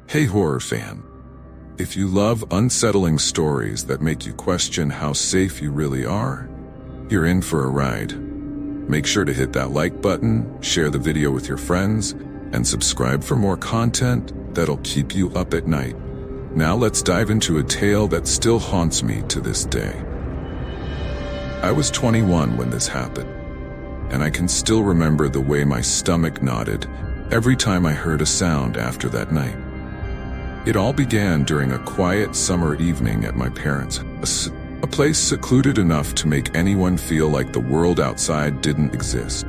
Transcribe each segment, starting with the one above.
Hey horror fan, if you love unsettling stories that make you question how safe you really are, you're in for a ride. Make sure to hit that like button, share the video with your friends, and subscribe for more content that'll keep you up at night. Now let's dive into a tale that still haunts me to this day. I was 21 when this happened, and I can still remember the way my stomach knotted every time I heard a sound after that night. It all began during a quiet summer evening at my parents', a place secluded enough to make anyone feel like the world outside didn't exist.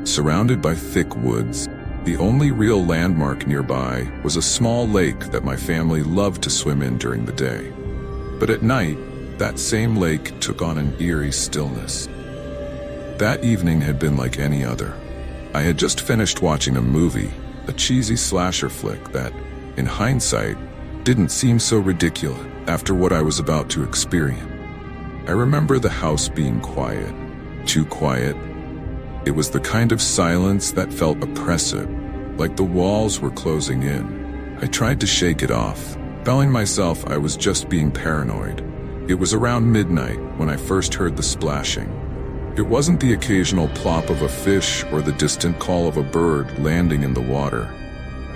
Surrounded by thick woods, the only real landmark nearby was a small lake that my family loved to swim in during the day. But at night, that same lake took on an eerie stillness. That evening had been like any other. I had just finished watching a movie, a cheesy slasher flick that, in hindsight, didn't seem so ridiculous after what I was about to experience. I remember the house being quiet, too quiet. It was the kind of silence that felt oppressive, like the walls were closing in. I tried to shake it off, telling myself I was just being paranoid. It was around midnight when I first heard the splashing. It wasn't the occasional plop of a fish or the distant call of a bird landing in the water.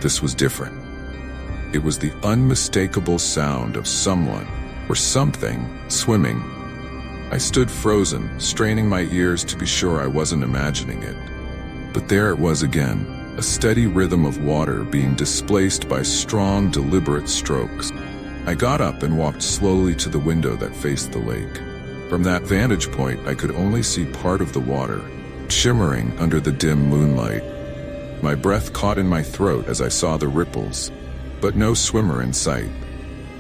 This was different. It was the unmistakable sound of someone, or something, swimming. I stood frozen, straining my ears to be sure I wasn't imagining it. But there it was again, a steady rhythm of water being displaced by strong, deliberate strokes. I got up and walked slowly to the window that faced the lake. From that vantage point, I could only see part of the water, shimmering under the dim moonlight. My breath caught in my throat as I saw the ripples, but no swimmer in sight.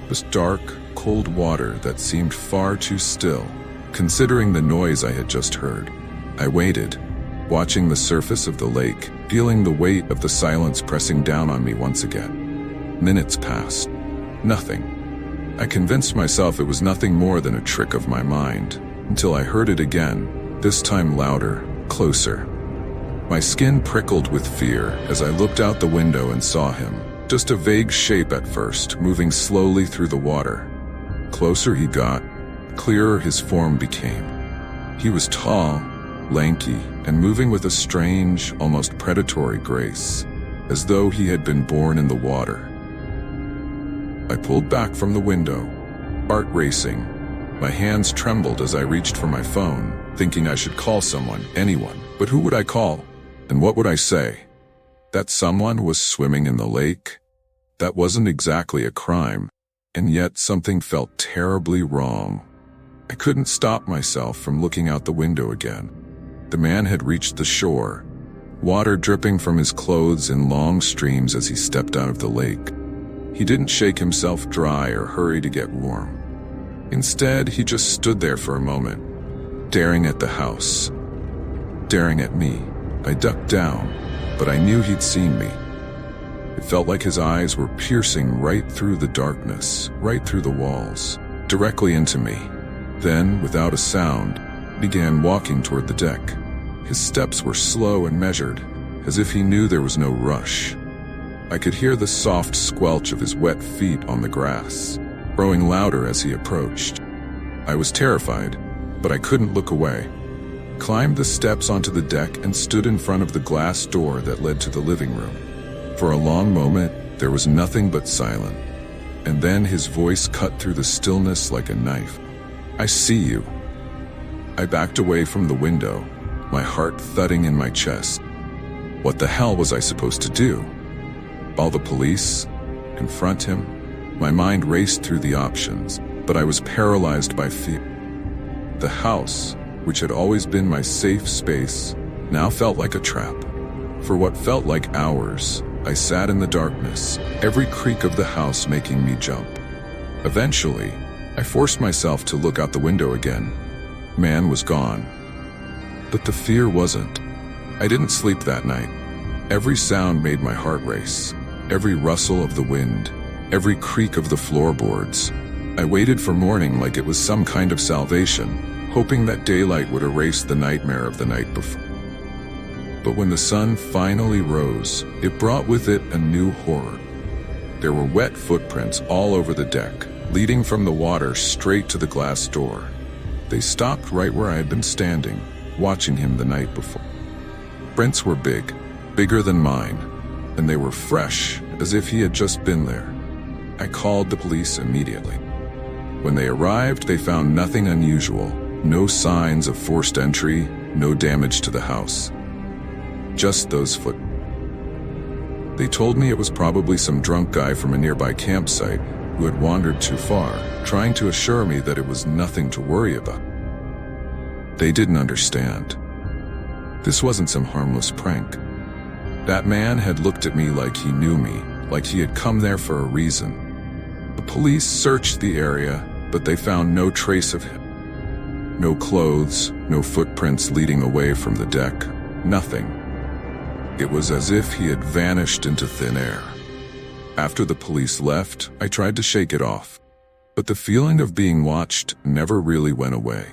It was dark, cold water that seemed far too still, considering the noise I had just heard. I waited, watching the surface of the lake, feeling the weight of the silence pressing down on me once again. Minutes passed. Nothing. I convinced myself it was nothing more than a trick of my mind, until I heard it again, this time louder, closer. My skin prickled with fear as I looked out the window and saw him. Just a vague shape at first, moving slowly through the water. Closer he got, clearer his form became. He was tall, lanky, and moving with a strange, almost predatory grace, as though he had been born in the water. I pulled back from the window, heart racing. My hands trembled as I reached for my phone, thinking I should call someone, anyone. But who would I call? And what would I say? That someone was swimming in the lake? That wasn't exactly a crime, and yet something felt terribly wrong. I couldn't stop myself from looking out the window again. The man had reached the shore, water dripping from his clothes in long streams as he stepped out of the lake. He didn't shake himself dry or hurry to get warm. Instead, he just stood there for a moment, staring at the house, staring at me. I ducked down, but I knew he'd seen me. It felt like his eyes were piercing right through the darkness, right through the walls, directly into me. Then, without a sound, began walking toward the deck. His steps were slow and measured, as if he knew there was no rush. I could hear the soft squelch of his wet feet on the grass, growing louder as he approached. I was terrified, but I couldn't look away. Climbed the steps onto the deck and stood in front of the glass door that led to the living room. For a long moment, there was nothing but silence, and then his voice cut through the stillness like a knife. "I see you." I backed away from the window, my heart thudding in my chest. What the hell was I supposed to do? Call the police? Confront him? My mind raced through the options, but I was paralyzed by fear. The house, which had always been my safe space, now felt like a trap. For what felt like hours, I sat in the darkness, every creak of the house making me jump. Eventually, I forced myself to look out the window again. Man was gone. But the fear wasn't. I didn't sleep that night. Every sound made my heart race. Every rustle of the wind, every creak of the floorboards. I waited for morning like it was some kind of salvation, hoping that daylight would erase the nightmare of the night before. But when the sun finally rose, it brought with it a new horror. There were wet footprints all over the deck, leading from the water straight to the glass door. They stopped right where I had been standing, watching him the night before. Prints were big, bigger than mine, and they were fresh, as if he had just been there. I called the police immediately. When they arrived, they found nothing unusual, no signs of forced entry, no damage to the house. Just those footprints. They told me it was probably some drunk guy from a nearby campsite who had wandered too far, trying to assure me that it was nothing to worry about. They didn't understand. This wasn't some harmless prank. That man had looked at me like he knew me, like he had come there for a reason. The police searched the area, but they found no trace of him. No clothes, no footprints leading away from the deck, nothing. It was as if he had vanished into thin air. After the police left, I tried to shake it off, but the feeling of being watched never really went away.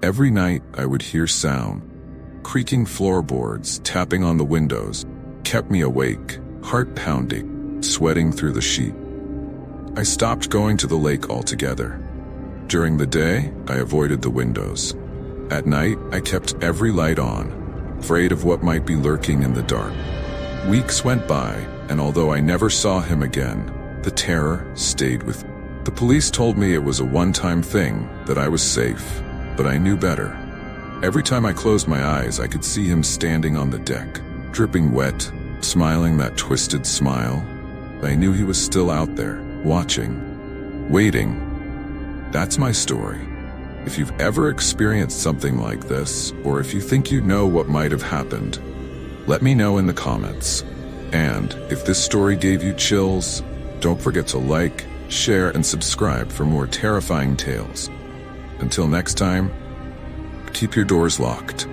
Every night I would hear sound. Creaking floorboards, tapping on the windows, kept me awake, heart pounding, sweating through the sheet. I stopped going to the lake altogether. During the day, I avoided the windows. At night, I kept every light on, afraid of what might be lurking in the dark. Weeks went by, and although I never saw him again, the terror stayed with me. The police told me it was a one-time thing, that I was safe, but I knew better. Every time I closed my eyes, I could see him standing on the deck, dripping wet, smiling that twisted smile. I knew he was still out there, watching, waiting. That's my story. If you've ever experienced something like this, or if you think you know what might have happened, let me know in the comments. And if this story gave you chills, don't forget to like, share, and subscribe for more terrifying tales. Until next time, keep your doors locked.